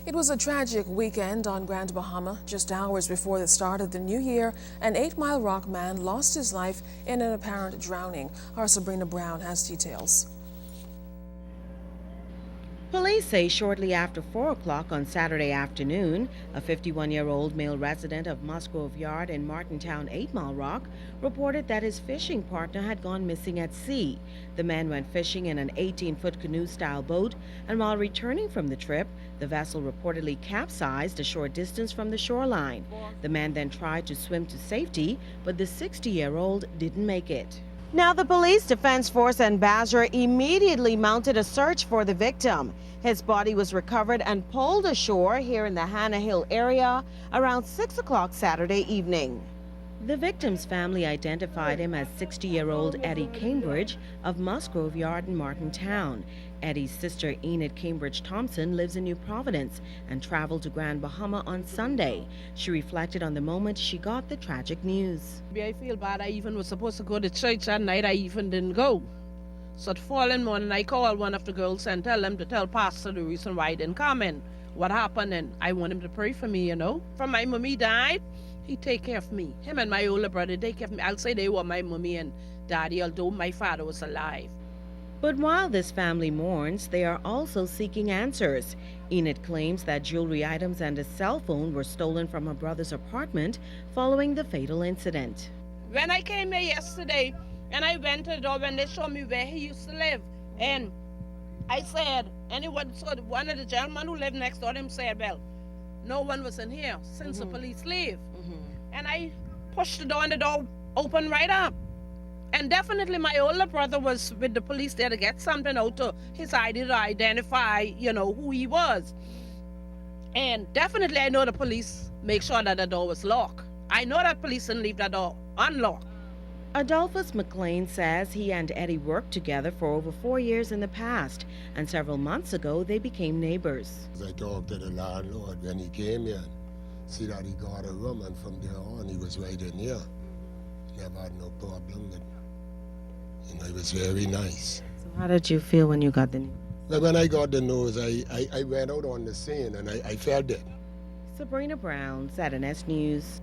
It was a tragic weekend on Grand Bahama. Just hours before the start of the new year, an 8 Mile Rock man lost his life in an apparent drowning. Our Sabrina has details. Police say shortly after 4 o'clock on Saturday afternoon, a 51-year-old male resident of Musgrove Yard in Martintown, 8 Mile Rock, reported that his fishing partner had gone missing at sea. The man went fishing in an 18-foot canoe-style boat, and while returning from the trip, the vessel reportedly capsized a short distance from the shoreline. The man then tried to swim to safety, but the 60-year-old didn't make it. Now, the Police Defense Force and Basra immediately mounted a search for the victim. His body was recovered and pulled ashore here in the Hannah Hill area around 6 o'clock Saturday evening. The victim's family identified him as 60-year-old Eddie Cambridge of Musgrove Yard in Martintown. Eddie's sister Enid Cambridge-Thompson lives in New Providence and traveled to Grand Bahama on Sunday. She reflected on the moment she got the tragic news. I feel bad. I even was supposed to go to church that night. I even didn't go. So the following morning, I called one of the girls and tell them to tell Pastor the reason why I didn't come and what happened. And I want him to pray for me, you know. From my mommy died, he take care of me. Him and my older brother, they care of me. I'll say they were my mommy and daddy, although my father was alive. But while this family mourns, they are also seeking answers. Enid claims that jewelry items and a cell phone were stolen from her brother's apartment following the fatal incident. When I came here yesterday and I went to the door and they showed me where he used to live, and I said, so one of the gentlemen who lived next door to him said, well, no one was in here since the police leave. And I pushed the door and the door opened right up. And definitely my older brother was with the police there to get something out of his ID to identify, you know, who he was. And definitely I know the police make sure that the door was locked. I know that police didn't leave the door unlocked. Adolphus McClain says he and Eddie worked together for over 4 years in the past, and several months ago they became neighbors. I talked to the landlord when he came here, see that he got a room, and from there on he was right in here. Never had no problem with, you know, he was very nice. So how did you feel when you got the news? Well, when I got the news, I went out on the scene and I felt it. Sabrina, ZNS News.